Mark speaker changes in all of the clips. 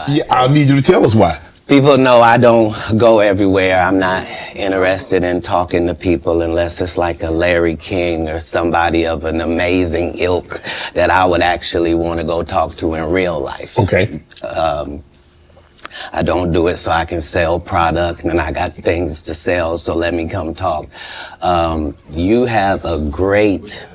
Speaker 1: Yeah, I need you to tell us why.
Speaker 2: People know I don't go everywhere. I'm not interested in talking to people unless it's like a Larry King or somebody of an amazing ilk that I would actually want to go talk to in real life.
Speaker 1: Okay.
Speaker 2: I don't do it so I can sell product, and I got things to sell, so let me come talk. You have a great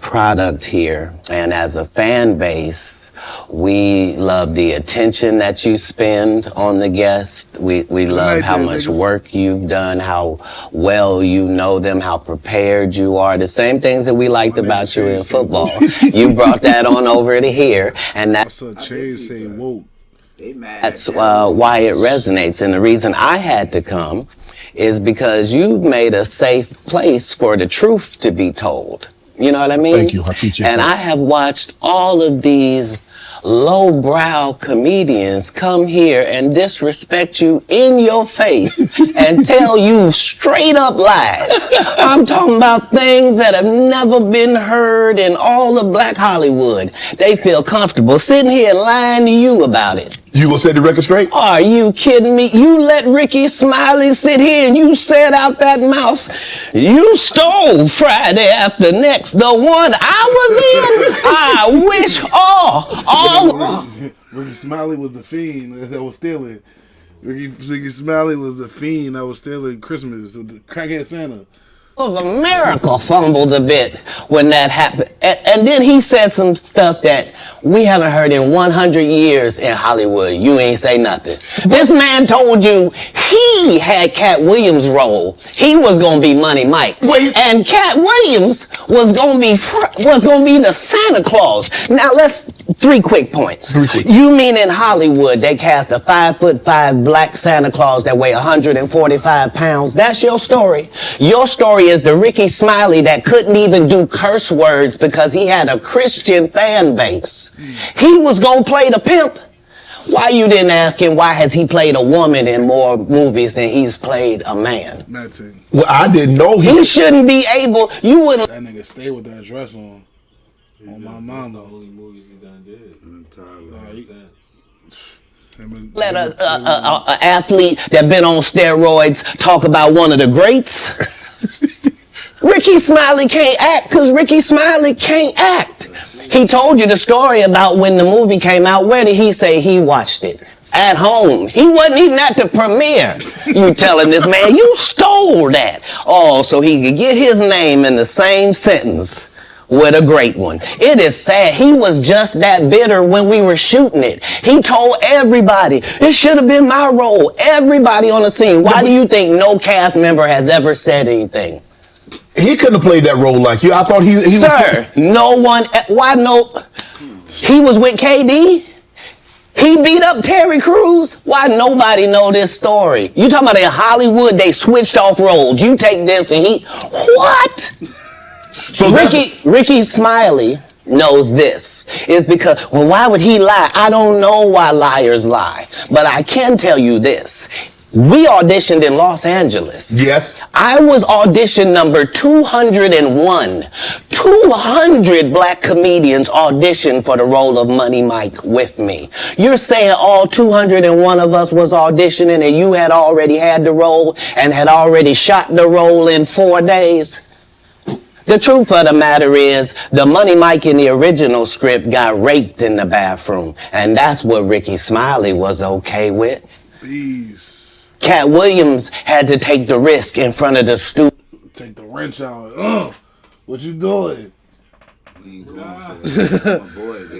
Speaker 2: product here, and as a fan base, we love the attention that you spend on the guest. We love how much work you've done, how well you know them, how prepared you are. The same things that we liked about you in football. You brought that on over to here, and that's why it resonates. And the reason I had to come is because you made a safe place for the truth to be told. You know what I mean?
Speaker 1: Thank you. I appreciate that.
Speaker 2: And I have watched all of these lowbrow comedians come here and disrespect you in your face and tell you straight up lies. I'm talking about things that have never been heard in all of Black Hollywood. They feel comfortable sitting here lying to you about it.
Speaker 1: You gonna set the record straight?
Speaker 2: Are you kidding me? You let Rickey Smiley sit here and you said out that mouth, you stole Friday After Next, the one I was in. I wish all.
Speaker 3: Rickey Smiley was the fiend that was stealing. Rickey Smiley was the fiend that was stealing Christmas, the crackhead Santa.
Speaker 2: Of America fumbled a bit when that happened. And then he said some stuff that we haven't heard in 100 years in Hollywood. You ain't say nothing. This man told you he had Katt Williams' role. He was gonna be Money Mike. And Katt Williams was gonna be the Santa Claus. Now let's, 3 quick points. You mean in Hollywood they cast a 5'5" black Santa Claus that weigh 145 pounds? That's your story. Your story is the Rickey Smiley that couldn't even do curse words because he had a Christian fan base. He was gonna play the pimp. Why you didn't ask him why has he played a woman in more movies than he's played a man?
Speaker 1: Well, I didn't know
Speaker 2: he shouldn't be able. You wouldn't.
Speaker 3: That nigga stay with that dress on. On my mama.
Speaker 4: The only movies he done did.
Speaker 2: Let an athlete that been on steroids talk about one of the greats. Rickey Smiley can't act because Rickey Smiley can't act. He told you the story about when the movie came out. Where did he say he watched it? At home. He wasn't even at the premiere. You telling this man, you stole that. Oh, so he could get his name in the same sentence with a great one. It is sad. He was just that bitter when we were shooting it. He told everybody, it should have been my role. Everybody on the scene. Why do you think no cast member has ever said anything?
Speaker 1: He couldn't have played that role like you. I thought he
Speaker 2: Sir, no one, why no, he was with KD? He beat up Terry Crews? Why nobody know this story? You talking about in Hollywood, they switched off roles. You take this and he, what? So Rickey Smiley knows this. Is because, well, why would he lie? I don't know why liars lie. But I can tell you this. We auditioned in Los Angeles.
Speaker 1: Yes.
Speaker 2: I was audition number 201. 200 black comedians auditioned for the role of Money Mike with me. You're saying all 201 of us was auditioning and you had already had the role and had already shot the role in 4 days? The truth of the matter is, the Money Mike in the original script got raped in the bathroom. And that's what Rickey Smiley was okay with.
Speaker 3: Bees.
Speaker 2: Katt Williams had to take the risk in front of the studio.
Speaker 3: Take the wrench out. What you doing?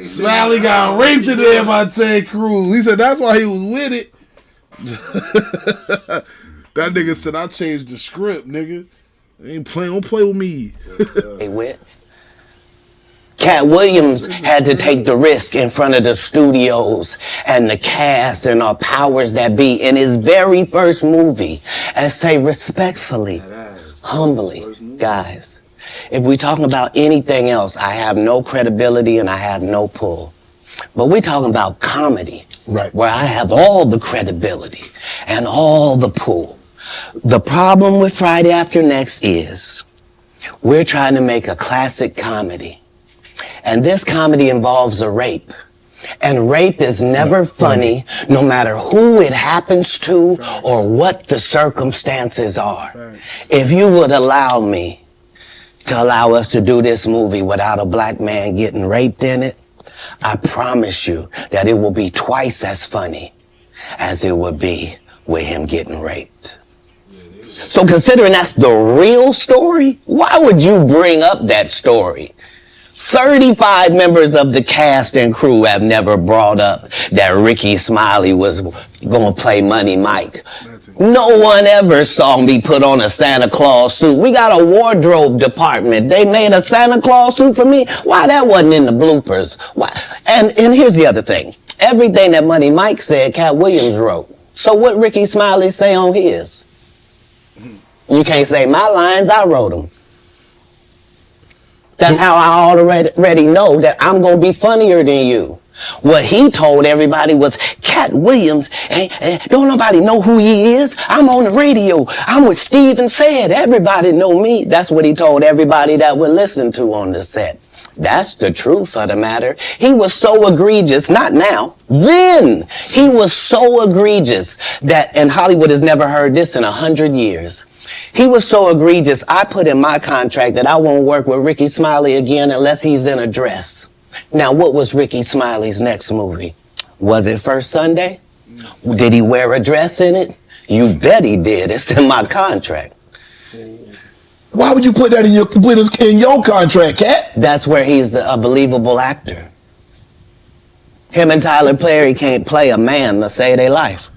Speaker 3: Smiley got raped in there by Ted Cruz. He said that's why he was with it. That nigga said, I changed the script, nigga. Ain't playing, don't play with me.
Speaker 2: Hey, Whit. Katt Williams had to take the risk in front of the studios and the cast and our powers that be in his very first movie and say respectfully, humbly, guys, if we're talking about anything else, I have no credibility and I have no pull. But we're talking about comedy,
Speaker 1: right,
Speaker 2: where I have all the credibility and all the pull. The problem with Friday After Next is we're trying to make a classic comedy. And this comedy involves a rape. And rape is never funny, no matter who it happens to or what the circumstances are. If you would allow me to allow us to do this movie without a black man getting raped in it, I promise you that it will be twice as funny as it would be with him getting raped. So considering that's the real story, why would you bring up that story? 35 members of the cast and crew have never brought up that Rickey Smiley was going to play Money Mike. No one ever saw me put on a Santa Claus suit. We got a wardrobe department. They made a Santa Claus suit for me. Why that wasn't in the bloopers? Why? And here's the other thing. Everything that Money Mike said, Katt Williams wrote. So what Rickey Smiley say on his? You can't say my lines, I wrote them. That's how I already know that I'm going to be funnier than you. What he told everybody was, Katt Williams, don't nobody know who he is. I'm on the radio. I'm with Steve and Said. Everybody know me. That's what he told everybody that would listen to on the set. That's the truth of the matter. He was so egregious, not now, then. He was so egregious that, and Hollywood has never heard this in 100 years. He was so egregious, I put in my contract that I won't work with Rickey Smiley again unless he's in a dress. Now, what was Rickey Smiley's next movie? Was it First Sunday? Did he wear a dress in it? You bet he did. It's in my contract.
Speaker 1: Why would you put that in your contract, Katt?
Speaker 2: That's where he's a believable actor. Him and Tyler Perry can't play a man to save their life.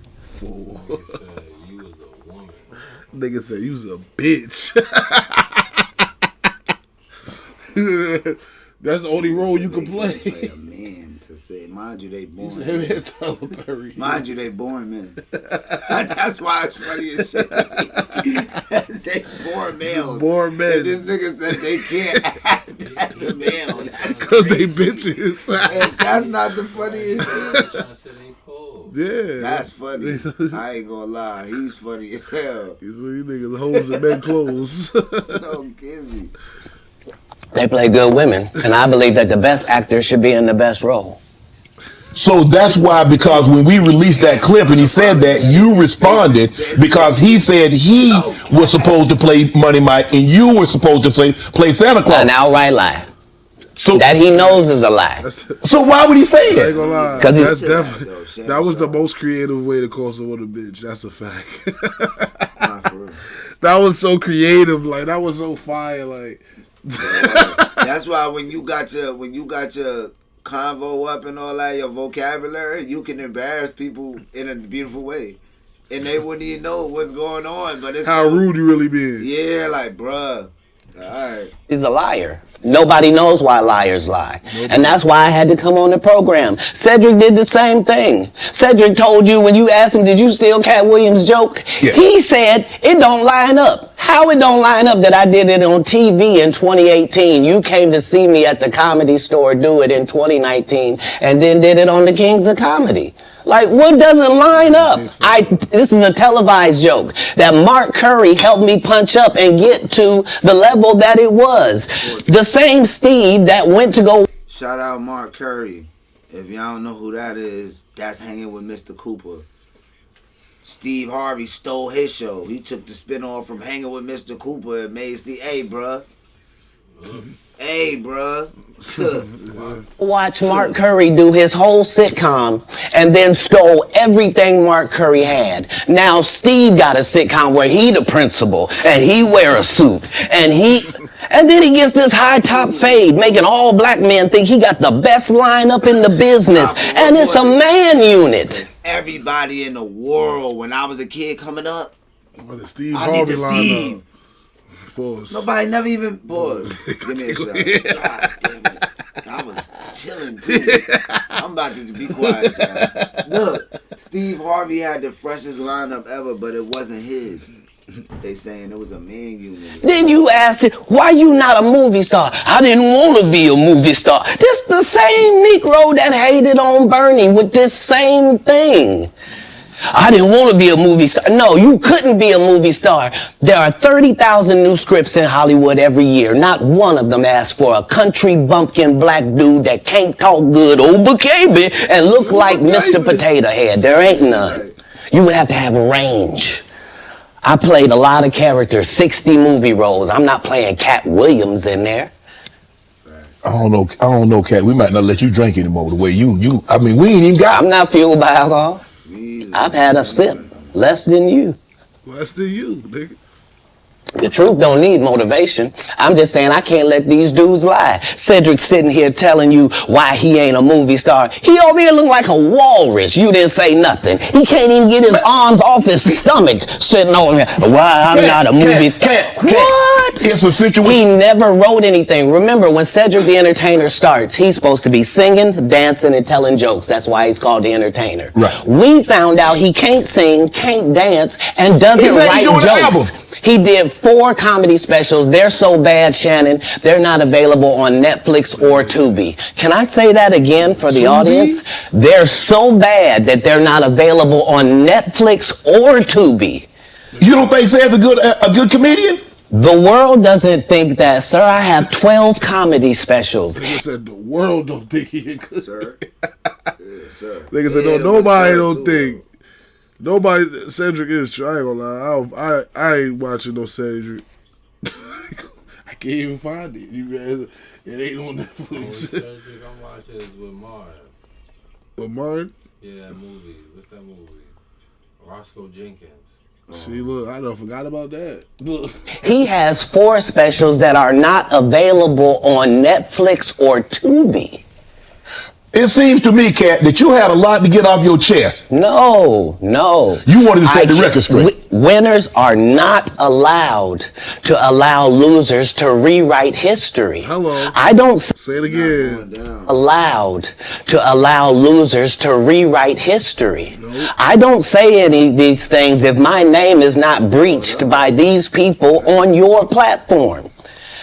Speaker 3: Nigga said you was a bitch. That's the only role you can play.
Speaker 4: Play a man to say, mind you, they born.
Speaker 3: Him and Tyler Perry.
Speaker 4: Mind you, they born men. That's why it's funny as shit. They born males.
Speaker 3: Born men.
Speaker 4: And this nigga said they can't act as a male.
Speaker 3: Because they bitches.
Speaker 4: And that's not the funniest shit.
Speaker 3: Yeah.
Speaker 4: That's funny. I ain't gonna lie. He's funny as hell.
Speaker 3: You see, you niggas hoes in men clothes.
Speaker 4: No, Kizzy.
Speaker 2: They play good women, and I believe that the best actor should be in the best role.
Speaker 1: So that's why, because when we released that clip and he said that, you responded because he said he was supposed to play Money Mike and you were supposed to play Santa Claus.
Speaker 2: An outright lie.
Speaker 1: So
Speaker 2: That he knows is a lie.
Speaker 1: So why would he say
Speaker 3: I ain't
Speaker 1: it?
Speaker 3: gonna lie.
Speaker 2: 'Cause
Speaker 3: That's definitely, that was the most creative way to call someone a bitch. That's a fact.
Speaker 4: Nah, for real.
Speaker 3: That was so creative. Like, that was so fire. Like,
Speaker 4: That's why when you got your convo up and all that, your vocabulary, you can embarrass people in a beautiful way, and they wouldn't even know what's going on. But it's
Speaker 3: how rude you really been.
Speaker 4: Yeah, like, bruh. All right.
Speaker 2: He's a liar. Nobody knows why liars lie. And that's why I had to come on the program. Cedric did the same thing. Cedric told you when you asked him, did you steal Katt Williams' joke?
Speaker 1: Yeah.
Speaker 2: He said, it don't line up. How it don't line up that I did it on TV in 2018? You came to see me at the Comedy Store do it in 2019 and then did it on the Kings of Comedy. Like, what doesn't line up? This is a televised joke that Mark Curry helped me punch up and get to the level that it was. The same Steve that went to go.
Speaker 4: Shout out Mark Curry. If y'all don't know who that is, that's hanging with Mr. Cooper. Steve Harvey stole his show. He took the spin off from Hanging with Mr. Cooper and made Steve, hey, bruh. Hey, bruh.
Speaker 2: Watch Mark Curry do his whole sitcom and then stole everything Mark Curry had. Now Steve got a sitcom where he the principal and he wear a suit and then he gets this high top fade, making all black men think he got the best lineup in the business. And it's a man unit.
Speaker 4: Everybody in the world, when I was a kid coming up,
Speaker 3: What, the Steve
Speaker 4: I need
Speaker 3: Harvey
Speaker 4: the
Speaker 3: line
Speaker 4: Steve.
Speaker 3: up. Pause.
Speaker 4: Nobody never even pause. Give me a shot. God damn it. I was chilling too. I'm about to be quiet, y'all. Look, Steve Harvey had the freshest lineup ever, but it wasn't his. They saying it was a man unit.
Speaker 2: Then you asked it, why you not a movie star? I didn't want to be a movie star. This the same Negro that hated on Bernie with this same thing. I didn't want to be a movie star. No, you couldn't be a movie star. There are 30,000 new scripts in Hollywood every year. Not one of them asks for a country bumpkin black dude that can't talk good over baby and look like Mr. Potato Head. There ain't none. You would have to have a range. I played a lot of characters, 60 movie roles. I'm not playing Katt Williams in there.
Speaker 1: I don't know, Katt. We might not let you drink anymore the way you. I mean, we ain't even got.
Speaker 2: I'm not fueled by alcohol. I've had a sip, less than you.
Speaker 3: Less than you, nigga.
Speaker 2: The truth don't need motivation. I'm just saying I can't let these dudes lie. Cedric sitting here telling you why he ain't a movie star. He over here look like a walrus. You didn't say nothing. He can't even get his arms off his stomach sitting over here. Why I'm not a movie star. What?
Speaker 1: It's a situation.
Speaker 2: He never wrote anything. Remember, when Cedric the Entertainer starts, he's supposed to be singing, dancing, and telling jokes. That's why he's called the Entertainer.
Speaker 1: Right.
Speaker 2: We found out he can't sing, can't dance, and doesn't write jokes. He did 4 comedy specials. They're so bad, Shannon, they're not available on Netflix or Tubi. Can I say that again for the audience? They're so bad that they're not available on Netflix or Tubi.
Speaker 1: You don't think Sam's a good comedian?
Speaker 2: The world doesn't think that, sir. I have 12 comedy specials.
Speaker 3: Nigga said the world don't think he a good.
Speaker 4: Sir. Yeah, sir.
Speaker 3: Nigga said no, nobody don't think. Nobody, Cedric is true. I ain't gonna lie. I ain't watching no Cedric. I can't even find it. It ain't on Netflix.
Speaker 5: Cedric I'm watching is with Martin.
Speaker 3: With Martin?
Speaker 5: Yeah, that movie. What's that movie? Roscoe Jenkins.
Speaker 3: See, look, I done forgot about that. Look.
Speaker 2: He has 4 specials that are not available on Netflix or Tubi.
Speaker 1: It seems to me, Katt, that you had a lot to get off your chest.
Speaker 2: No.
Speaker 1: You wanted to set the record straight.
Speaker 2: Winners are not allowed to allow losers to rewrite history.
Speaker 3: Hello.
Speaker 2: I don't
Speaker 3: Say it again.
Speaker 2: allowed to allow losers to rewrite history.
Speaker 3: Nope.
Speaker 2: I don't say any of these things if my name is not breached by these people on your platform.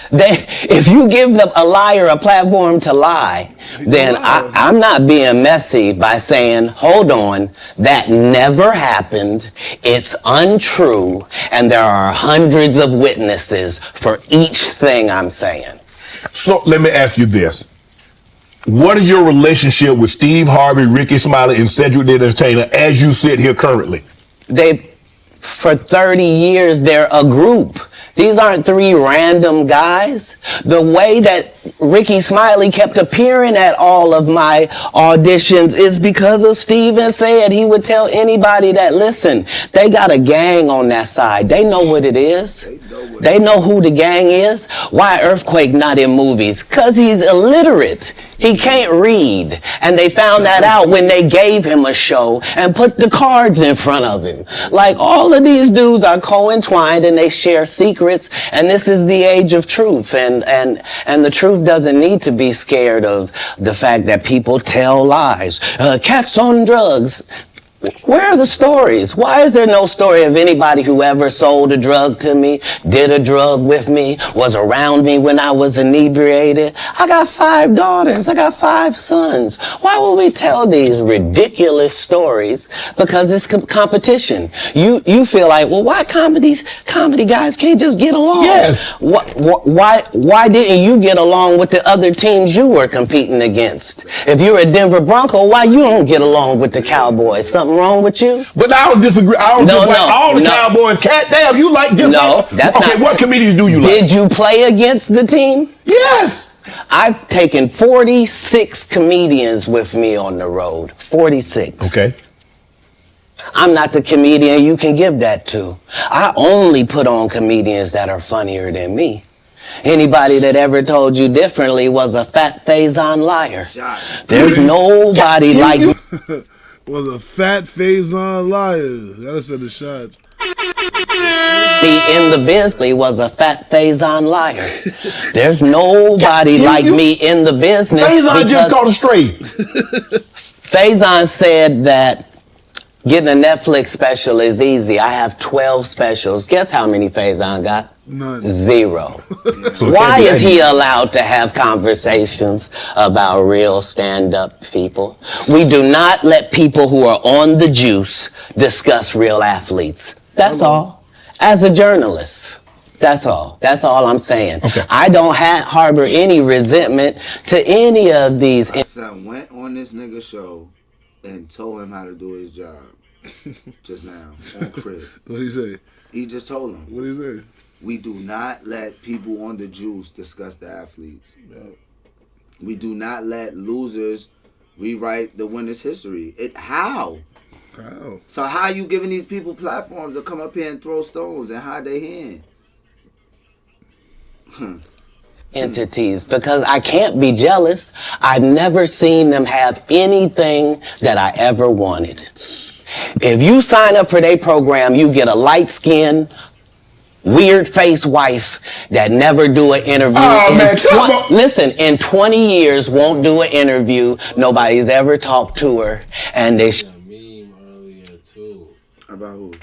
Speaker 2: If you give a liar a platform to lie, then I'm not being messy by saying, hold on, that never happened, it's untrue, and there are hundreds of witnesses for each thing I'm saying.
Speaker 1: So let me ask you this. What is your relationship with Steve Harvey, Rickey, Smiley, and Cedric the Entertainer as you sit here currently?
Speaker 2: For 30 years, they're a group. These aren't 3 random guys. The way that Rickey Smiley kept appearing at all of my auditions is because of Steven said he would tell anybody that, listen, they got a gang on that side. They know what it is. They know who the gang is. Why Earthquake not in movies? Because he's illiterate. He can't read. And they found that out when they gave him a show and put the cards in front of him. Like, all of these dudes are co-entwined and they share secrets. And this is the age of truth. And the truth doesn't need to be scared of the fact that people tell lies. Katt's on drugs. Where are the stories? Why is there no story of anybody who ever sold a drug to me, did a drug with me, was around me when I was inebriated? I got 5 daughters. I got 5 sons. Why would we tell these ridiculous stories? Because it's competition. You feel like, well, why comedy guys can't just get along?
Speaker 1: Yes.
Speaker 2: Why didn't you get along with the other teams you were competing against? If you're a Denver Bronco, why you don't get along with the Cowboys? Something wrong with you?
Speaker 1: But I don't disagree. I don't dislike all the Cowboys. Katt, damn, you like this?
Speaker 2: No, that's
Speaker 1: okay,
Speaker 2: not.
Speaker 1: what comedians do you like?
Speaker 2: Did you play against the team?
Speaker 1: Yes.
Speaker 2: I've taken 46 comedians with me on the road. 46.
Speaker 1: Okay.
Speaker 2: I'm not the comedian you can give that to. I only put on comedians that are funnier than me. Anybody that ever told you differently was a fat Faison liar. There's nobody like me.
Speaker 3: Was a fat Faison liar. Gotta send the shots.
Speaker 2: Me in the business was a fat Faison liar. There's nobody like me in the business.
Speaker 1: Faison just caught a stray.
Speaker 2: Faison said that getting a Netflix special is easy. I have 12 specials. Guess how many Faison got?
Speaker 3: None.
Speaker 2: Zero.
Speaker 1: So
Speaker 2: Why
Speaker 1: can't
Speaker 2: is
Speaker 1: be-
Speaker 2: he allowed to have conversations about real stand-up people? We do not let people who are on the juice discuss real athletes. That's all. As a journalist. That's all. That's all I'm saying.
Speaker 1: Okay.
Speaker 2: I don't harbor any resentment to any of these.
Speaker 4: My son went on this nigga show and told him how to do his job. Just now, on crib.
Speaker 3: What'd he say?
Speaker 4: He just told him,
Speaker 3: What'd he say?
Speaker 4: we do not let people on the juice discuss the athletes.
Speaker 3: No.
Speaker 4: We do not let losers rewrite the winner's history. How?
Speaker 3: How?
Speaker 4: So how you giving these people platforms to come up here and throw stones and hide their hand?
Speaker 2: Entities, because I can't be jealous. I've never seen them have anything that I ever wanted. If you sign up for their program, you get a light-skinned, weird-faced wife that never do an interview.
Speaker 1: Oh, man, come on.
Speaker 2: Listen, in 20 years, won't do an interview. Nobody's ever talked to her, and they.
Speaker 5: A meme earlier too.
Speaker 4: About who?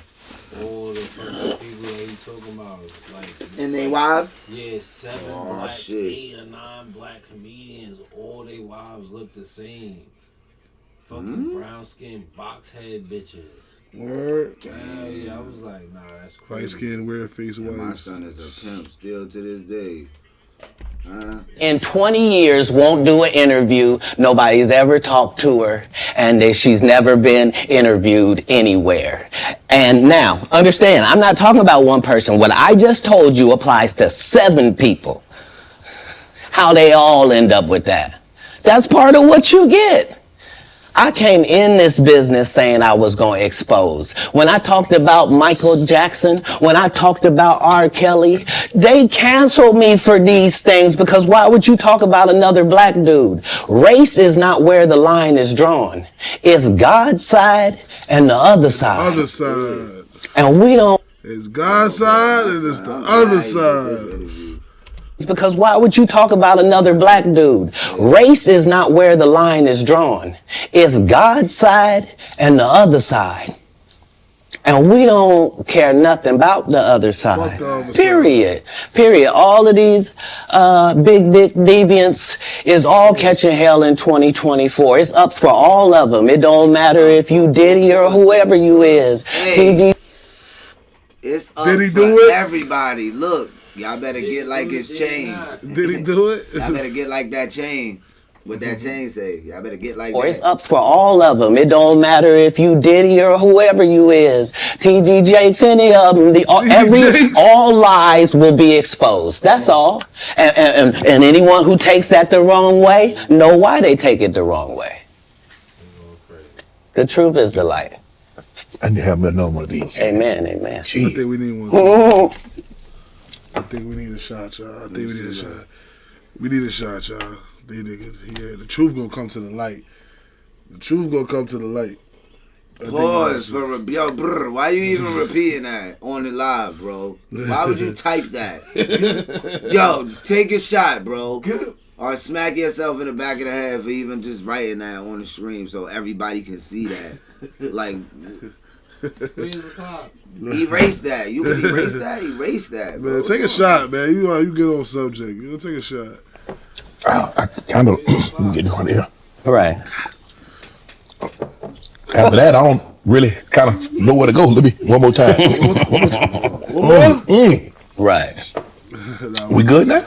Speaker 5: All the fucking people that he talking about, like.
Speaker 4: And they wives?
Speaker 5: Yeah, 7
Speaker 4: Oh,
Speaker 5: black,
Speaker 4: shit.
Speaker 5: 8 or 9 black comedians. All they wives look the same. Fucking brown skinned box head bitches.
Speaker 3: Word.
Speaker 5: Hell yeah, I was like, nah, that's crazy.
Speaker 3: Light skin, weird face,
Speaker 4: And my
Speaker 3: white.
Speaker 4: son is a pimp still to this day.
Speaker 2: In 20 years, won't do an interview. Nobody's ever talked to her, and she's never been interviewed anywhere. And now, understand, I'm not talking about one person. What I just told you applies to 7 people. How they all end up with that. That's part of what you get. I came in this business saying I was going to expose. When I talked about Michael Jackson, when I talked about R. Kelly, they canceled me for these things because why would you talk about another black dude? Race is not where the line is drawn. It's God's side and the other side.
Speaker 3: Other side.
Speaker 2: And we don't.
Speaker 3: It's God's side and it's the other side.
Speaker 2: Because why would you talk about another black dude? Race is not where the line is drawn. It's God's side and the other side. And we don't care nothing about the other side.
Speaker 3: the other
Speaker 2: Period. Period. All of these big dick deviants is all catching hell in 2024. It's up for all of them. It don't matter if you Diddy or whoever you is.
Speaker 4: Hey.
Speaker 2: TG.
Speaker 4: It's up
Speaker 3: Did he
Speaker 4: for
Speaker 3: do it?
Speaker 4: everybody. Look, y'all better get like his chain.
Speaker 3: Did he do it?
Speaker 4: Y'all better get like that chain. What that chain say? Y'all better get like
Speaker 2: Or
Speaker 4: that.
Speaker 2: it's up for all of them. It don't matter if you Diddy or whoever you is. TG Jakes, any of them. All lies will be exposed. That's all. And anyone who takes that the wrong way, know why they take it the wrong way. The truth is the light.
Speaker 1: I need to have another one of these.
Speaker 2: Amen, amen.
Speaker 3: I
Speaker 1: Gee.
Speaker 3: think we need one. Too. I think we need a shot, y'all. I think we need a shot. We need a shot, y'all. They niggas, yeah, the truth gonna come to the light. The truth gonna come to the light.
Speaker 4: Pause for yo, brr, why you even repeating that on the live, bro? Why would you type that? Yo, take a shot, bro. Or smack yourself in the back of the head for even just writing that on the stream so everybody can see that. Like,
Speaker 5: 3 o'clock.
Speaker 4: erase that. You can erase that? Erase that, bro.
Speaker 3: Man, take a shot, man. You get on subject. You know, take a shot.
Speaker 1: I kind of get on here.
Speaker 2: Right.
Speaker 1: After that, I don't really kind of know where to go. Let me one more time.
Speaker 2: Right.
Speaker 1: We good now?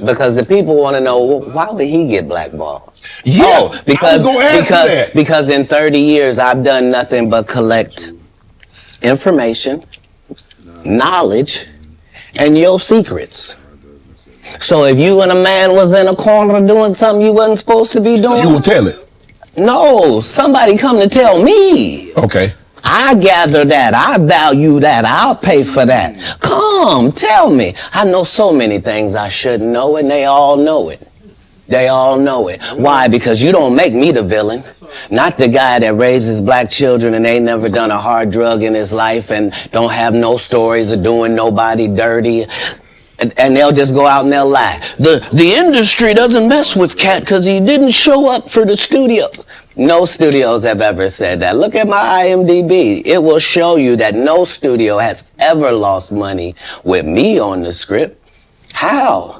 Speaker 2: Because the people want to know, why would he get blackballed?
Speaker 1: Yeah.
Speaker 2: Oh,
Speaker 1: I was gonna ask you that.
Speaker 2: because in 30 years, I've done nothing but collect information, knowledge, and your secrets. So if you and a man was in a corner doing something you wasn't supposed to be doing,
Speaker 1: You will tell it.
Speaker 2: no, somebody come to tell me.
Speaker 1: Okay.
Speaker 2: I gather that. I value that. I'll pay for that. Come, tell me. I know so many things I shouldn't know, and they all know it. They all know it. Why? Because you don't make me the villain. Not the guy that raises black children and ain't never done a hard drug in his life and don't have no stories of doing nobody dirty. And they'll just go out and they'll lie. The industry doesn't mess with Katt because he didn't show up for the studio. No studios have ever said that. Look at my IMDb. It will show you that no studio has ever lost money with me on the script. How?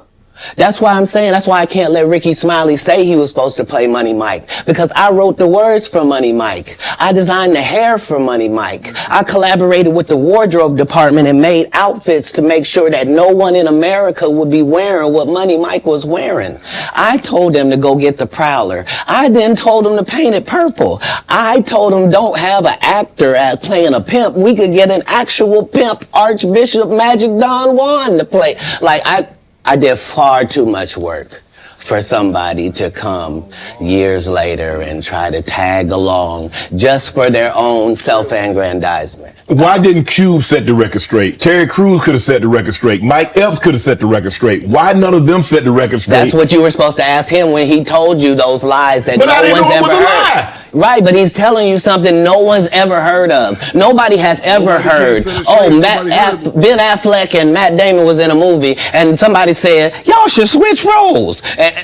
Speaker 2: That's why I'm saying, that's why I can't let Rickey Smiley say he was supposed to play Money Mike. Because I wrote the words for Money Mike. I designed the hair for Money Mike. I collaborated with the wardrobe department and made outfits to make sure that no one in America would be wearing what Money Mike was wearing. I told them to go get the Prowler. I then told them to paint it purple. I told them don't have an actor playing a pimp. We could get an actual pimp, Archbishop Magic Don Juan, to play. Like, I did far too much work for somebody to come years later and try to tag along just for their own self-aggrandizement.
Speaker 1: Why didn't Cube set the record straight? Terry Crews could have set the record straight. Mike Epps could have set the record straight. Why none of them set the record straight?
Speaker 2: That's what you were supposed to ask him when he told you those lies that no one's ever heard. Right, but he's telling you something no one's ever heard of. Nobody has ever heard. Oh, Ben Affleck and Matt Damon was in a movie, and somebody said, y'all should switch roles.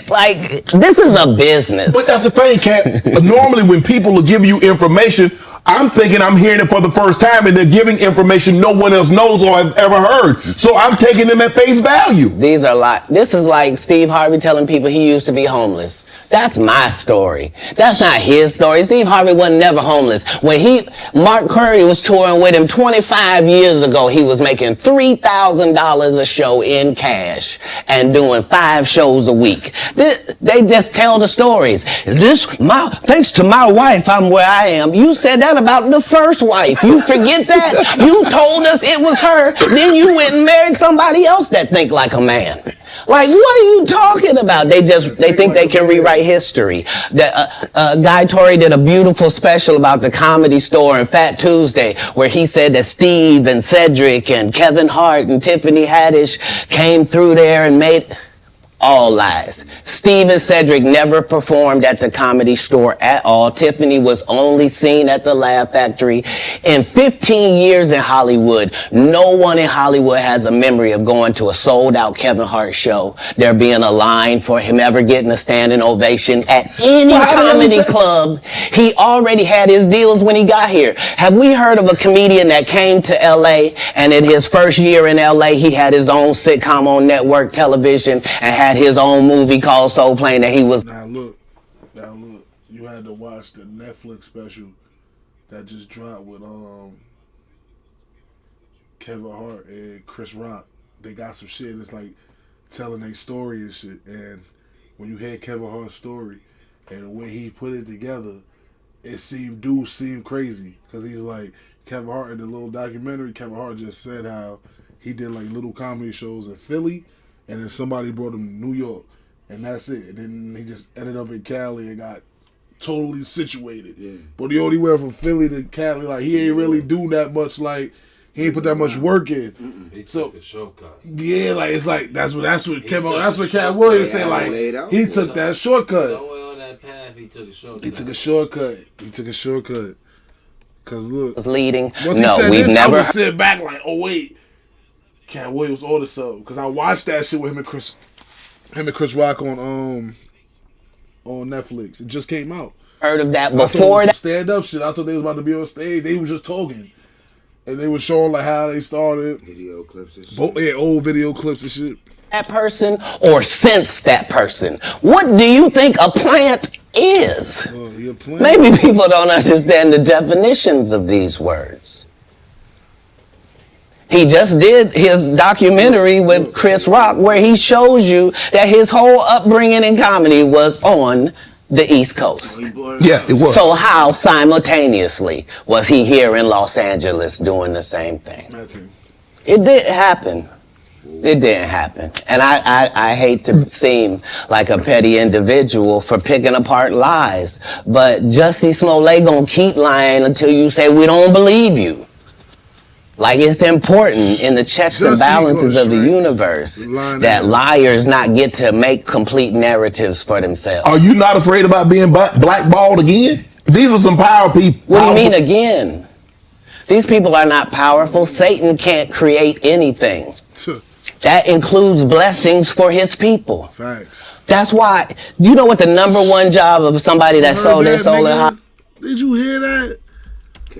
Speaker 2: Like, this is a business.
Speaker 1: But that's the thing, Katt. Normally, when people will give you information, I'm thinking I'm hearing it for the first time, and they're giving information no one else knows or has ever heard. So I'm taking them at face value.
Speaker 2: These are this is like Steve Harvey telling people he used to be homeless. That's my story. That's not his story. Steve Harvey wasn't never homeless. When Mark Curry was touring with him 25 years ago, he was making $3,000 a show in cash and doing 5 shows a week. They just tell the stories. Thanks to my wife, I'm where I am. You said that about the first wife. You forget that? You told us it was her. Then you went and married somebody else that think like a man. Like, what are you talking about? They think they can rewrite history. Guy Torrey did a beautiful special about the Comedy Store and Fat Tuesday, where he said that Steve and Cedric and Kevin Hart and Tiffany Haddish came through there and made... All lies. Steve and Cedric never performed at the Comedy Store at all. Tiffany was only seen at the Laugh Factory. In 15 years in Hollywood, no one in Hollywood has a memory of going to a sold-out Kevin Hart show, there being a line for him ever getting a standing ovation at any comedy club. He already had his deals when he got here. Have we heard of a comedian that came to L.A. and in his first year in L.A. he had his own sitcom on network television and had his own movie called Soul Plane that he was...
Speaker 3: Now look, you had to watch the Netflix special that just dropped with Kevin Hart and Chris Rock. They got some shit. It's like telling their story and shit. And when you hear Kevin Hart's story and the way he put it together, it seemed crazy. Because he's like, Kevin Hart in the little documentary, Kevin Hart just said how he did like little comedy shows in Philly, and then somebody brought him to New York, and that's it. And then he just ended up in Cali and got totally situated. Yeah. But he only went from Philly to Cali. Like, he ain't really do that much. Like, he ain't put that much work in.
Speaker 5: He took a shortcut.
Speaker 3: Yeah, like, it's like that's what Cat Williams said. Like, he took that shortcut.
Speaker 5: Somewhere on that path, he took a shortcut.
Speaker 3: He took a shortcut. Cause look,
Speaker 2: was leading.
Speaker 3: Once he said this, I would sit back like, oh wait. Cat Williams ordered something, because I watched that shit with him and Chris Rock on Netflix. It just came out.
Speaker 2: Heard of that before that
Speaker 3: stand up shit. I thought they was about to be on stage. They was just talking, and they was showing like how they started.
Speaker 4: Video clips and shit.
Speaker 3: Old video clips and shit.
Speaker 2: That person or since that person. What do you think a plant is?
Speaker 3: Plant.
Speaker 2: Maybe people don't understand the definitions of these words. He just did his documentary with Chris Rock where he shows you that his whole upbringing in comedy was on the East Coast.
Speaker 1: Yeah, it was.
Speaker 2: So how simultaneously was he here in Los Angeles doing the same thing? It didn't happen. It didn't happen. And I hate to seem like a petty individual for picking apart lies, but Jussie Smollett gonna keep lying until you say we don't believe you. Like, it's important in the checks and balances of the universe that liars not get to make complete narratives for themselves.
Speaker 1: Are you not afraid about being blackballed again? These are some power people.
Speaker 2: What do you mean again? These people are not powerful. Satan can't create anything. That includes blessings for his people.
Speaker 3: Facts.
Speaker 2: That's why, you know what the number one job of somebody that sold their soul in Hollywood?
Speaker 3: Did you hear that?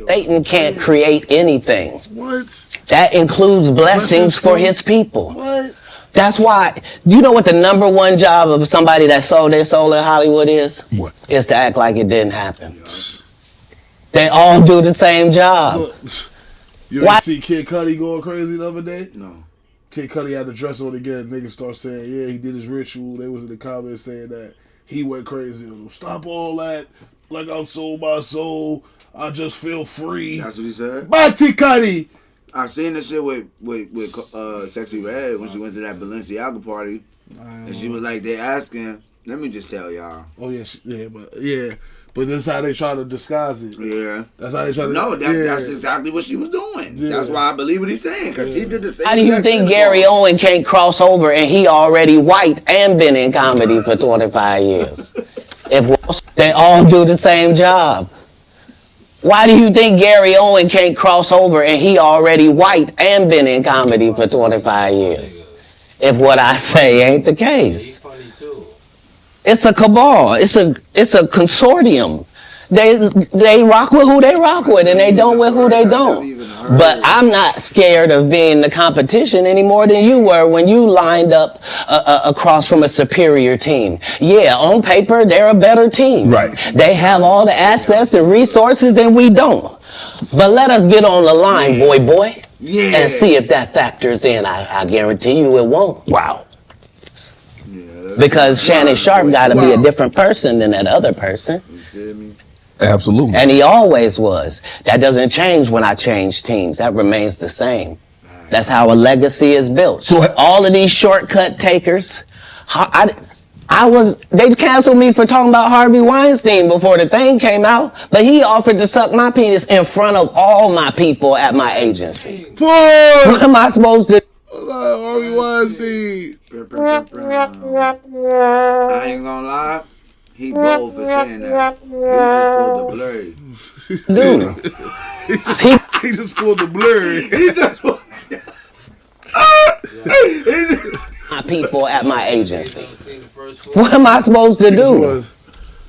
Speaker 2: Satan can't create anything.
Speaker 3: What?
Speaker 2: That includes blessings for his people.
Speaker 3: What?
Speaker 2: That's why, you know what the number one job of somebody that sold their soul in Hollywood is?
Speaker 1: What?
Speaker 2: Is to act like it didn't happen. They all do the same job.
Speaker 3: Look, you
Speaker 2: Why-
Speaker 3: ain't see Kid Cudi going crazy the other day?
Speaker 4: No.
Speaker 3: Kid Cudi had the dress on again. Niggas start saying, yeah, he did his ritual. They was in the comments saying that he went crazy. Stop all that. Like I'm sold my soul. I just feel free.
Speaker 4: That's what he said?
Speaker 3: Bati Cudi.
Speaker 4: I seen this shit with Sexy Red when she went to that Balenciaga party. And she was like, they asking, let me just tell y'all.
Speaker 3: Oh, yeah. But this is how they try to disguise it.
Speaker 4: Yeah.
Speaker 3: That's how they try to...
Speaker 4: No,
Speaker 3: yeah.
Speaker 4: that's exactly what she was doing.
Speaker 3: Yeah.
Speaker 4: That's why I believe what he's saying, because she did the same
Speaker 2: How do you
Speaker 4: exact
Speaker 2: think
Speaker 4: shit.
Speaker 2: Gary Owen can't cross over and he already white and been in comedy for 25 years? If they all do the same job. Why do you think Gary Owen can't cross over and he already white and been in comedy for 25 years? If what I say ain't the case.
Speaker 5: Funny too.
Speaker 2: It's a cabal. It's a consortium. They rock with who they rock with and they don't with who they don't. But I'm not scared of being the competition any more than you were when you lined up across from a superior team. Yeah, on paper, they're a better team.
Speaker 1: Right.
Speaker 2: They have all the assets and resources and we don't. But let us get on the line, boy, and see if that factors in. I guarantee you it won't.
Speaker 1: Wow.
Speaker 2: Because Shannon Sharp got to be a different person than that other person.
Speaker 4: You feel me?
Speaker 1: Absolutely.
Speaker 2: And he always was. That doesn't change when I change teams. That remains the same. That's how a legacy is built.
Speaker 1: So
Speaker 2: all of these shortcut takers, they canceled me for talking about Harvey Weinstein before the thing came out, but he offered to suck my penis in front of all my people at my agency.
Speaker 3: Poor
Speaker 2: What am I supposed to?
Speaker 3: Harvey Weinstein.
Speaker 4: I ain't gonna lie. He bold for saying that. He just pulled the blurry.
Speaker 2: do?
Speaker 3: He just pulled the blurry.
Speaker 4: He just pulled
Speaker 2: My people at my agency.
Speaker 5: Ever seen the first
Speaker 2: What am I supposed to do?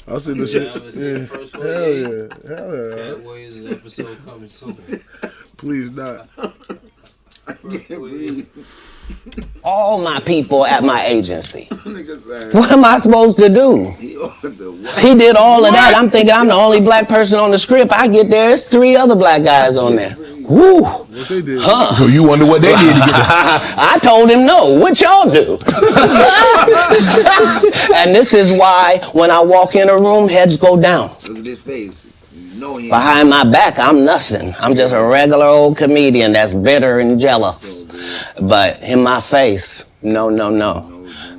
Speaker 3: I see the
Speaker 5: You
Speaker 3: shit.
Speaker 5: ever seen the first one?
Speaker 3: Hell yeah. Hell yeah.
Speaker 5: Cat Williams episode coming soon.
Speaker 3: Please not.
Speaker 2: All my people at my agency.
Speaker 4: Niggas saying
Speaker 2: What am I supposed to do?
Speaker 4: he ordered the what?
Speaker 2: He did all of that. I'm thinking I'm the only black person on the script. I get there, there's 3 other black guys on there. Woo!
Speaker 3: What they did.
Speaker 1: So you wonder what they did to get
Speaker 2: I told him no. What y'all do? And this is why when I walk in a room, heads go down.
Speaker 4: Look at his face. You know he ain't.
Speaker 2: Behind my back, I'm nothing. I'm just a regular old comedian that's bitter and jealous. But in my face, no.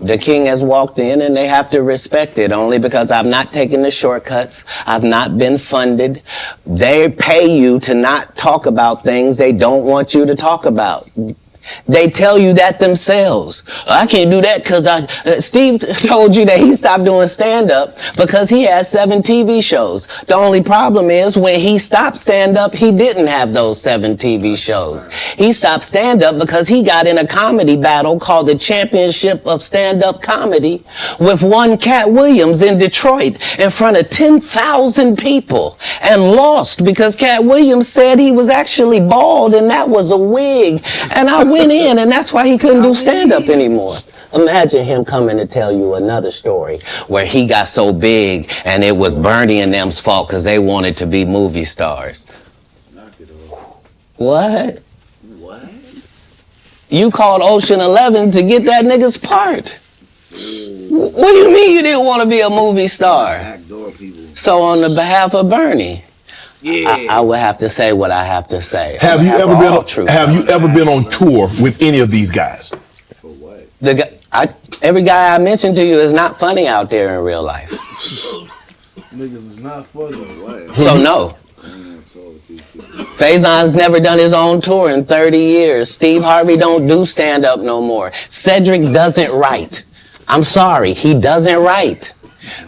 Speaker 2: The king has walked in and they have to respect it only because I've not taken the shortcuts. I've not been funded. They pay you to not talk about things they don't want you to talk about. They tell you that themselves. I can't do that because Steve told you that he stopped doing stand-up because he has 7 TV shows. The only problem is when he stopped stand-up, he didn't have those 7 TV shows. He stopped stand-up because he got in a comedy battle called the Championship of Stand-Up Comedy with one Katt Williams in Detroit in front of 10,000 people and lost because Katt Williams said he was actually bald and that was a wig. And I went in and that's why he couldn't do stand-up anymore. Imagine him coming to tell you another story where he got so big and it was Bernie and them's fault because they wanted to be movie stars. What?
Speaker 4: What?
Speaker 2: You called Ocean 11 to get that nigga's part. What do you mean you didn't want to be a movie star?
Speaker 4: Backdoor people.
Speaker 2: So on the behalf of Bernie,
Speaker 4: Yeah.
Speaker 2: I would have to say what I have to say.
Speaker 1: Have you ever been?
Speaker 2: True.
Speaker 1: Have you ever been on tour with any of these guys?
Speaker 4: For what?
Speaker 2: Every guy I mentioned to you is not funny out there in real life.
Speaker 3: Niggas is not funny.
Speaker 4: What?
Speaker 2: So no. Faison's never done his own tour in 30 years. Steve Harvey don't do stand-up no more. Cedric doesn't write. I'm sorry, he doesn't write.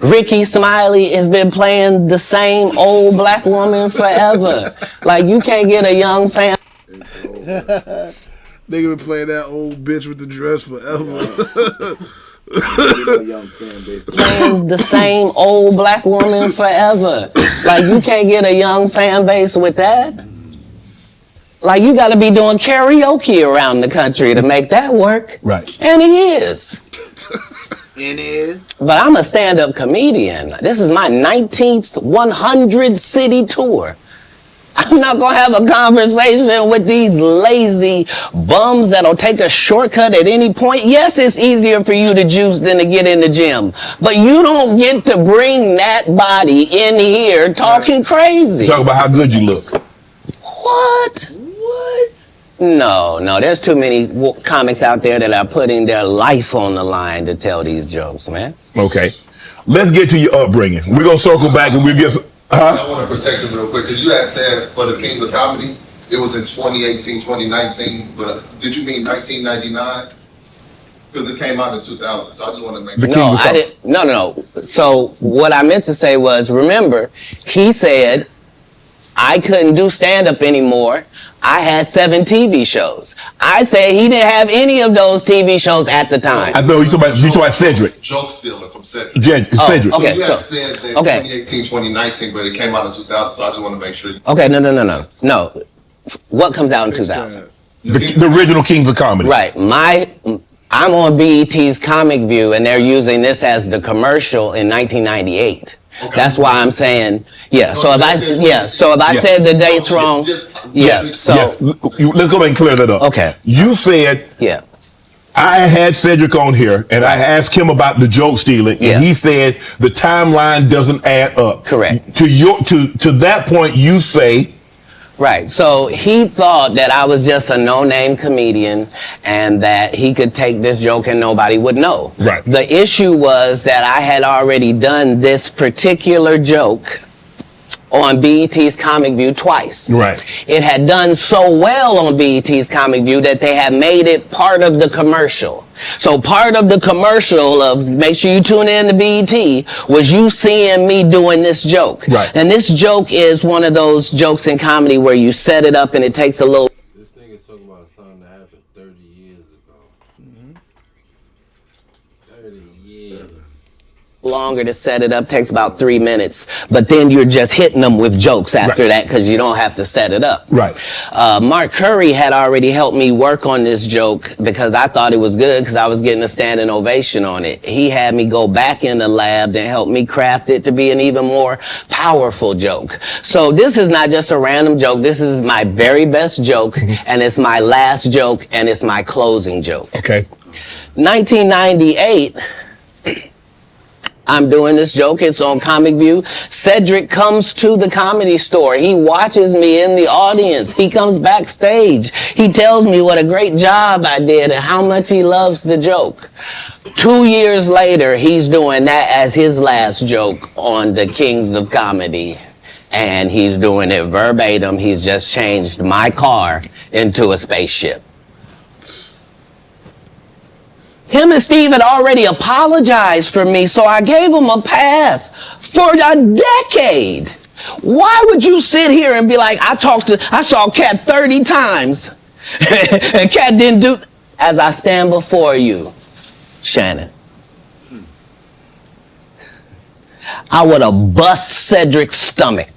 Speaker 2: Rickey Smiley has been playing the same old black woman forever. Like, you can't get a young fan.
Speaker 3: Nigga been playing that old bitch with the dress forever.
Speaker 4: Young fan base.
Speaker 2: Playing the same old black woman forever. Like, you can't get a young fan base with that. Like, you got to be doing karaoke around the country to make that work.
Speaker 1: Right.
Speaker 2: And he is.
Speaker 4: And is.
Speaker 2: But I'm a stand-up comedian. This is my 19th 100 city tour. I'm not going to have a conversation with these lazy bums that'll take a shortcut at any point. Yes, it's easier for you to juice than to get in the gym. But you don't get to bring that body in here talking crazy.
Speaker 1: Talk about how good you look.
Speaker 2: What? No, there's too many comics out there that are putting their life on the line to tell these jokes, man.
Speaker 1: Okay. Let's get to your upbringing. We're going to circle back and we'll get some...
Speaker 6: I want to protect him real quick, because you had said for the Kings of Comedy, it was in 2018, 2019, but did you mean 1999? Because it came out in 2000, so I just want to make sure.
Speaker 2: No, I didn't. No. So what I meant to say was, remember, he said I couldn't do stand-up anymore. I had 7 TV shows. I said he didn't have any of those TV shows at the time.
Speaker 1: I know you talking about Cedric.
Speaker 6: Joke stealing from Cedric.
Speaker 1: Cedric.
Speaker 2: Okay,
Speaker 6: So you had
Speaker 2: so-
Speaker 6: said that
Speaker 2: okay.
Speaker 6: 2018, 2019, but it came out in 2000, so I just want to make sure.
Speaker 2: Okay, no. What comes out in 2000?
Speaker 1: The original Kings of Comedy.
Speaker 2: Right. I'm on BET's Comic View, and they're using this as the commercial in 1998.
Speaker 6: Okay.
Speaker 2: That's why I'm saying, yeah. So if I said the dates wrong, yeah. So
Speaker 1: Yes. Let's go back and clear that up.
Speaker 2: Okay.
Speaker 1: You said
Speaker 2: yeah.
Speaker 1: I had Cedric on here and I asked him about the joke stealing, and
Speaker 2: Yeah.
Speaker 1: he said the timeline doesn't add up.
Speaker 2: Correct.
Speaker 1: To that point, you say.
Speaker 2: Right. So he thought that I was just a no-name comedian and that he could take this joke and nobody would know.
Speaker 1: Right.
Speaker 2: The issue was that I had already done this particular joke on BET's Comic View twice.
Speaker 1: Right.
Speaker 2: It had done so well on BET's Comic View that they had made it part of the commercial. So part of the commercial of make sure you tune in to BET was you seeing me doing this joke.
Speaker 1: Right.
Speaker 2: And this joke is one of those jokes in comedy where you set it up and it takes a little.
Speaker 5: This nigga's talking about something that happened 30 years ago. 30 years.
Speaker 2: Longer to set it up, takes about 3 minutes, but then you're just hitting them with jokes after that because you don't have to set it up.
Speaker 1: Right.
Speaker 2: Mark Curry had already helped me work on this joke because I thought it was good because I was getting a standing ovation on it. He had me go back in the lab and help me craft it to be an even more powerful joke. So this is not just a random joke. This is my very best joke, and it's my last joke, and it's my closing joke.
Speaker 1: Okay.
Speaker 2: 1998, I'm doing this joke. It's on Comic View. Cedric comes to the Comedy Store. He watches me in the audience. He comes backstage. He tells me what a great job I did and how much he loves the joke. 2 years later, he's doing that as his last joke on the Kings of Comedy. And he's doing it verbatim. He's just changed my car into a spaceship. Him and Steve had already apologized for me, so I gave him a pass for a decade. Why would you sit here and be like, I saw Katt 30 times, and Katt didn't do, as I stand before you, Shannon, I would have bust Cedric's stomach.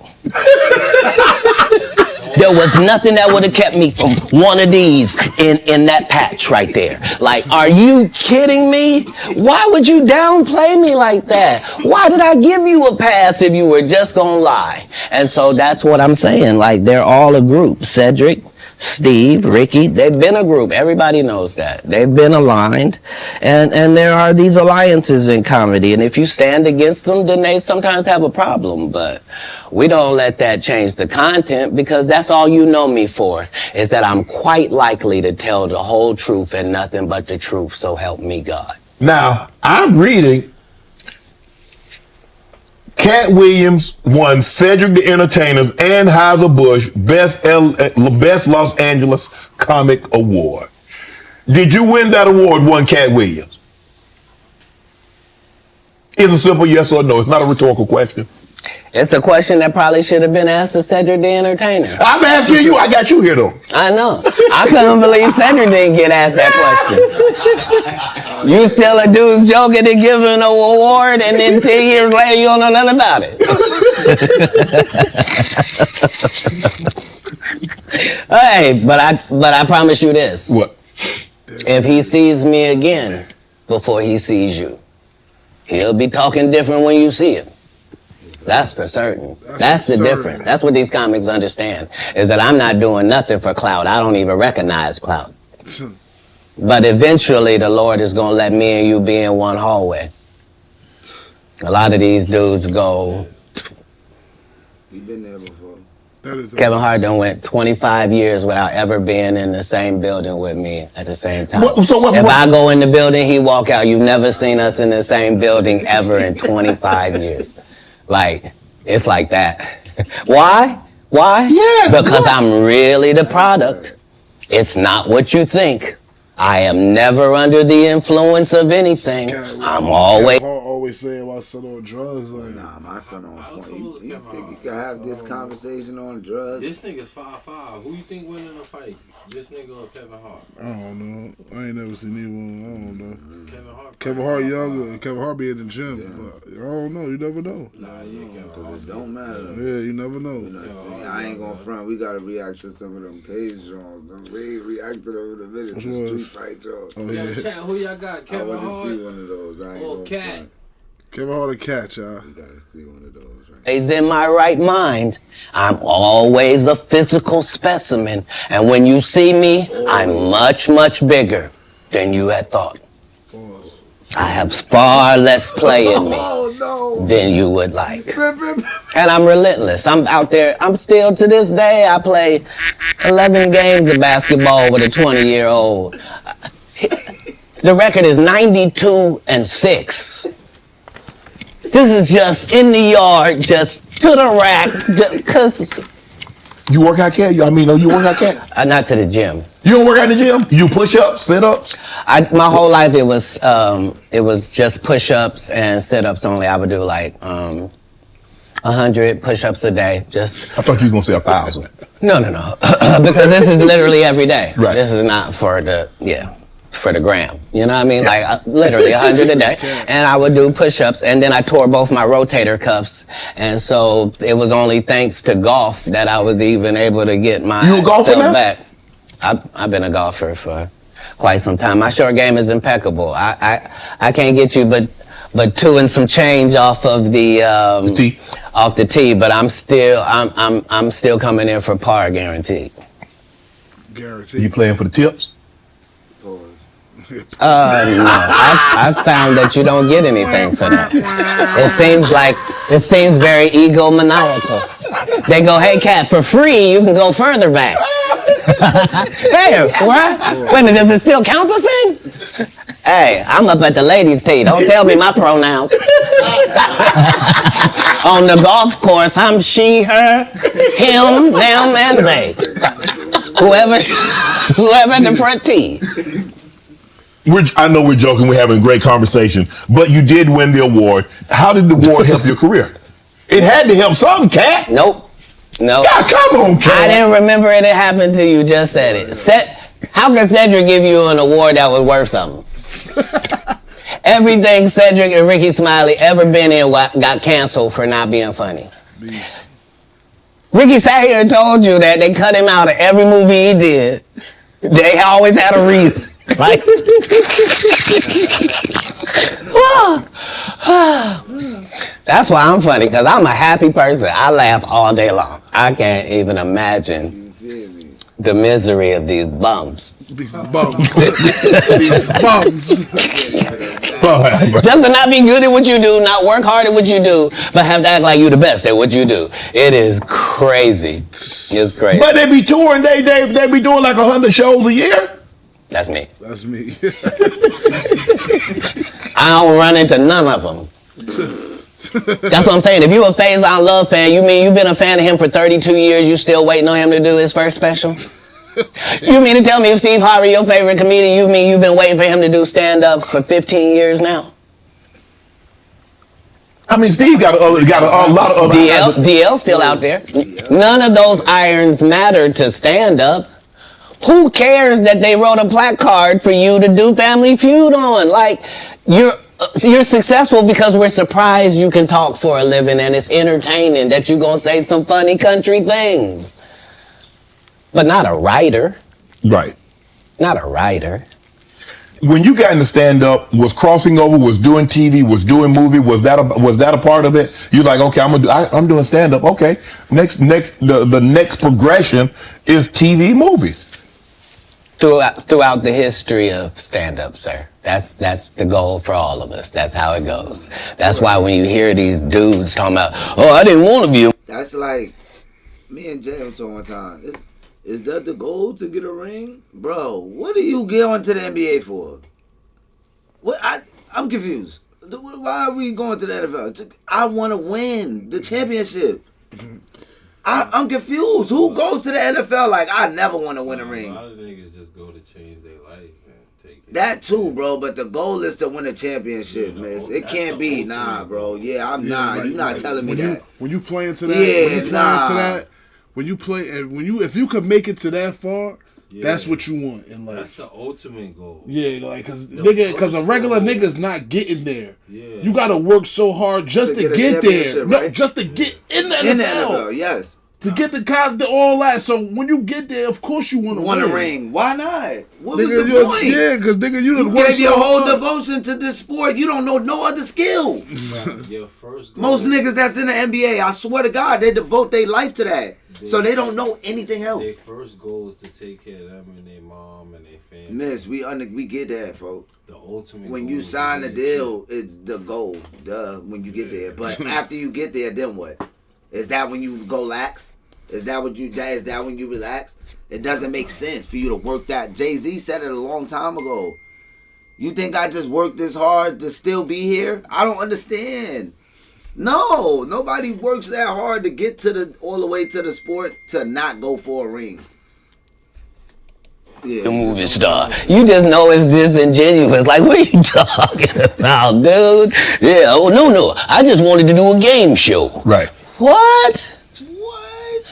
Speaker 2: There was nothing that would have kept me from one of these in that patch right there. Like, are you kidding me? Why would you downplay me like that? Why did I give you a pass if you were just gonna lie? And so that's what I'm saying. Like, they're all a group. Cedric, Steve, Rickey, they've been a group. Everybody knows that. They've been aligned. And there are these alliances in comedy. And if you stand against them, then they sometimes have a problem. But we don't let that change the content because that's all you know me for, is that I'm quite likely to tell the whole truth and nothing but the truth. So help me God.
Speaker 1: Now, I'm reading Katt Williams won Cedric the Entertainer's and Anheuser-Busch Best Los Angeles Comic Award. Did you win that award, won Katt Williams? It's a simple yes or no. It's not a rhetorical question.
Speaker 2: It's a question that probably should have been asked to Cedric the Entertainer.
Speaker 1: I'm asking you. I got you here though.
Speaker 2: I know. I couldn't believe Cedric didn't get asked that question. You still a dude's joking and giving an award, and then 10 years later you don't know nothing about it. Hey, but I promise you this.
Speaker 1: What?
Speaker 2: If he sees me again before he sees you, he'll be talking different when you see him. That's for certain. That's the difference. That's what these comics understand, is that I'm not doing nothing for clout. I don't even recognize clout. But eventually the Lord is going to let me and you be in one hallway. A lot of these dudes go.
Speaker 4: You've been there before.
Speaker 2: Kevin Hart done went 25 years without ever being in the same building with me at the same time. If I go in the building, he walk out. You've never seen us in the same building ever in 25 years. Like, it's like that. Why?
Speaker 1: Yes.
Speaker 2: Because I'm really the product. It's not what you think. I am never under the influence of anything. I'm always...
Speaker 3: always saying my son on drugs. Like,
Speaker 4: Nah, my son on point. You think you can have this conversation on drugs?
Speaker 5: This nigga's 5'5". Who you think winning a fight? This nigga or Kevin Hart?
Speaker 3: I don't know. I ain't never seen either one. I don't know.
Speaker 5: Kevin
Speaker 3: Kevin
Speaker 5: Hart.
Speaker 3: Hart younger. Kevin Hart be in the gym. But I don't know. You never know.
Speaker 5: Nah, yeah, Kevin
Speaker 4: Because
Speaker 5: Hart.
Speaker 4: it don't matter.
Speaker 3: Yeah, you never know.
Speaker 4: You know what I'm saying? I ain't gonna front. We gotta react to some of them cage joints. We ain't react to them in a minute. The
Speaker 3: Which ones?
Speaker 4: street fight joints.
Speaker 3: Oh,
Speaker 5: Yeah,
Speaker 3: yeah.
Speaker 5: chat, who y'all got?
Speaker 4: I
Speaker 5: Kevin
Speaker 4: want to see
Speaker 5: Hart
Speaker 4: one of those. I ain't
Speaker 5: or
Speaker 4: gonna
Speaker 5: Katt?
Speaker 4: front.
Speaker 3: Kevin Hart and Katt, y'all.
Speaker 4: We gotta see one of those, right?
Speaker 2: Is in my right mind. I'm always a physical specimen. And when you see me, I'm much, much bigger than you had thought.
Speaker 3: Pause.
Speaker 2: I have far less play in me
Speaker 4: Oh no!
Speaker 2: than you would like. And I'm relentless. I'm out there. I'm still, to this day, I play 11 games of basketball with a 20-year-old. The record is 92-6. This is just in the yard, just to the rack, just cause.
Speaker 1: You work out, Cat? I mean, no, you work out, Cat?
Speaker 2: Not to the gym.
Speaker 1: You don't work out in the gym? You do push-ups, sit-ups?
Speaker 2: My whole life it was just push-ups and sit-ups only. I would do like 100 push-ups a day. Just
Speaker 1: I thought you were going to say 1,000.
Speaker 2: no, because this is literally every day.
Speaker 1: Right.
Speaker 2: This is not for the gram. You know what I mean? Like literally 100 a day. And I would do push-ups, and then I tore both my rotator cuffs. And so it was only thanks to golf that I was even able to get my
Speaker 1: You a golfer
Speaker 2: self
Speaker 1: now?
Speaker 2: back. I've been a golfer for quite some time. My short game is impeccable. I can't get you but 2 and some change off of the
Speaker 1: tee.
Speaker 2: Off the tee, but I'm still coming in for par, guaranteed.
Speaker 3: Guaranteed.
Speaker 1: You playing for the tips?
Speaker 2: No, I found that you don't get anything for that. It seems very egomaniacal. They go, hey, Katt, for free, you can go further back. Hey, what? Wait a minute, does it still count the same? Hey, I'm up at the ladies' tee. Don't tell me my pronouns. On the golf course, I'm she, her, him, them, and they. Whoever at the front tee.
Speaker 1: I know we're joking. We're having a great conversation. But you did win the award. How did the award help your career? It had to help something, Cat.
Speaker 2: Nope.
Speaker 1: Yeah, come on, Cat.
Speaker 2: I didn't remember it happened till you just said it. How can Cedric give you an award that was worth something? Everything Cedric and Rickey Smiley ever been in got canceled for not being funny. Rickey sat here and told you that they cut him out of every movie he did. They always had a reason. Like, that's why I'm funny, because I'm a happy person. I laugh all day long. I can't even imagine the misery of these bums.
Speaker 3: These bums. These bums.
Speaker 2: Just to not be good at what you do, not work hard at what you do, but have to act like you the best at what you do. It is crazy. It's crazy.
Speaker 1: But they be touring, they be doing like 100 shows a year.
Speaker 2: That's me.
Speaker 3: That's me.
Speaker 2: I don't run into none of them. That's what I'm saying. If you a Faison Love fan, you mean you've been a fan of him for 32 years, you still waiting on him to do his first special? You mean to tell me if Steve Harvey your favorite comedian, you mean you've been waiting for him to do stand-up for 15 years now?
Speaker 1: I mean, Steve got a lot of other.
Speaker 2: DL still out there. None of those irons matter to stand up. Who cares that they wrote a placard for you to do Family Feud on? Like, you're successful because we're surprised you can talk for a living and it's entertaining that you're going to say some funny country things. But not a writer.
Speaker 1: Right.
Speaker 2: Not a writer.
Speaker 1: When you got into stand-up, was crossing over, was doing TV, was doing movie, was that a part of it? You're like, okay, I'm doing stand-up. Okay, the next progression is TV, movies.
Speaker 2: Throughout the history of stand-up, sir. That's the goal for all of us. That's how it goes. That's why when you hear these dudes talking about, oh, I didn't want to be.
Speaker 4: That's like me and Jay was talking one time. Is that the goal to get a ring? Bro, what do you get onto the NBA for? What I'm confused. Why are we going to the NFL? I want to win the championship. I'm confused. Who goes to the NFL like, I never want to win a ring?
Speaker 5: A lot of niggas just go to change their life and take it.
Speaker 4: That too, bro. But the goal is to win a championship, man. It can't be. Nah, bro. Yeah, I'm not. You're not telling me that.
Speaker 3: When you play into that, if you could make it to that far, that's what you want in life.
Speaker 5: That's the ultimate goal.
Speaker 3: Yeah, like because a regular nigga's not getting there. Yeah. You gotta work so hard just to get there. No, just to get in the NFL.
Speaker 4: Yes.
Speaker 3: To get the all that. So when you get there, of course you want to win.
Speaker 4: Want a ring. Why not? What was the point?
Speaker 3: Yeah, because nigga, you
Speaker 4: gave your whole devotion to this sport. You don't know no other skill.
Speaker 5: Your first goal.
Speaker 4: Most niggas that's in the NBA, I swear to God, they devote their life to that. So they don't know anything else.
Speaker 5: Their first goal is to take care of them and their mom and their family.
Speaker 4: Miss, we get that, folks.
Speaker 5: The ultimate
Speaker 4: when
Speaker 5: goal
Speaker 4: you sign the deal, it's the goal. Duh, when you get there. But after you get there, then what? Is that when you go lax? Is that when you relax? It doesn't make sense for you to work that. Jay-Z said it a long time ago. You think I just worked this hard to still be here? I don't understand. No, nobody works that hard to get all the way to the sport to not go for a ring. Yeah.
Speaker 2: The movie star. You just know it's disingenuous. Like, what are you talking about, dude? Yeah, oh, no. I just wanted to do a game show.
Speaker 1: Right.
Speaker 2: What?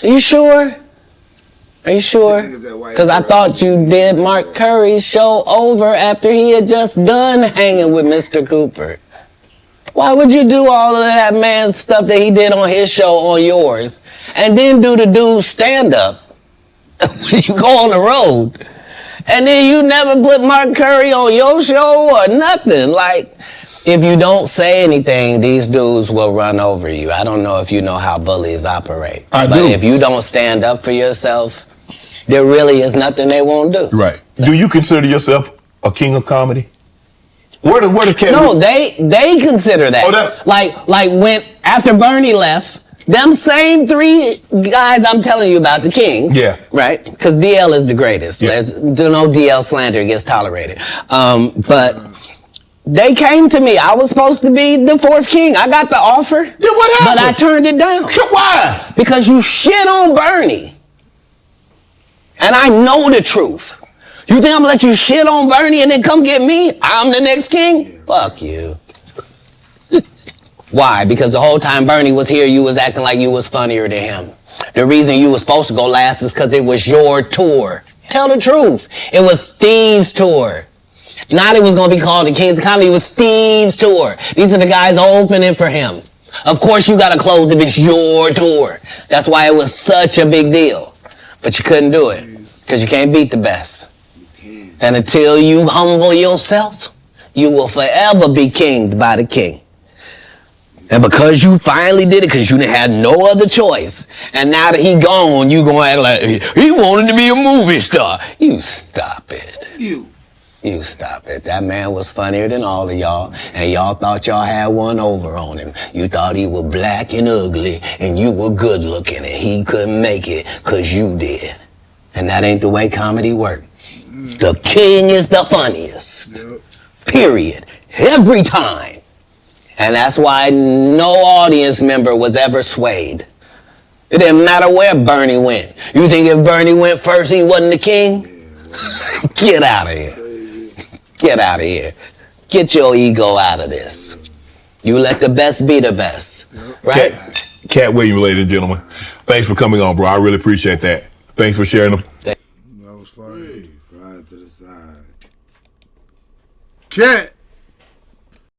Speaker 2: Are you sure? Because I thought you did Mark Curry's show over after he had just done hanging with Mr. Cooper. Why would you do all of that man's stuff that he did on his show on yours and then do the dude's stand-up when you go on the road? And then you never put Mark Curry on your show or nothing. Like, if you don't say anything, these dudes will run over you. I don't know if you know how bullies operate. But if you don't stand up for yourself, there really is nothing they won't do.
Speaker 1: Right. So. Do you consider yourself a king of comedy? Where does Katt?
Speaker 2: No, they consider that.
Speaker 1: Oh,
Speaker 2: like when after Bernie left, them same three guys I'm telling you about, the kings.
Speaker 1: Yeah.
Speaker 2: Right? Because DL is the greatest. Yeah. There's no DL slander gets tolerated. But they came to me. I was supposed to be the fourth king. I got the offer.
Speaker 1: Yeah, what happened?
Speaker 2: But I turned it down.
Speaker 1: Why?
Speaker 2: Because you shit on Bernie. And I know the truth. You think I'm gonna let you shit on Bernie and then come get me? I'm the next king? Fuck you. Why? Because the whole time Bernie was here, you was acting like you was funnier than him. The reason you was supposed to go last is because it was your tour. Tell the truth. It was Steve's tour. Not it was going to be called the Kings of Comedy. It was Steve's tour. These are the guys opening for him. Of course you got to close if it's your tour. That's why it was such a big deal. But you couldn't do it because you can't beat the best. And until you humble yourself, you will forever be kinged by the king. And because you finally did it, because you didn't have no other choice, and now that he gone, you going to act like he wanted to be a movie star. You stop it. You stop it. That man was funnier than all of y'all, and y'all thought y'all had one over on him. You thought he was black and ugly, and you were good looking, and he couldn't make it because you did. And that ain't the way comedy works. The king is the funniest. Period. Every time. And that's why no audience member was ever swayed. It didn't matter where Bernie went. You think if Bernie went first, he wasn't the king? Get out of here. Get out of here. Get your ego out of this. You let the best be the best. Right?
Speaker 1: Katt Williams, ladies and gentlemen. Thanks for coming on, bro. I really appreciate that. Thanks for sharing them.
Speaker 3: That was fire.
Speaker 4: Right to the side.
Speaker 3: Katt.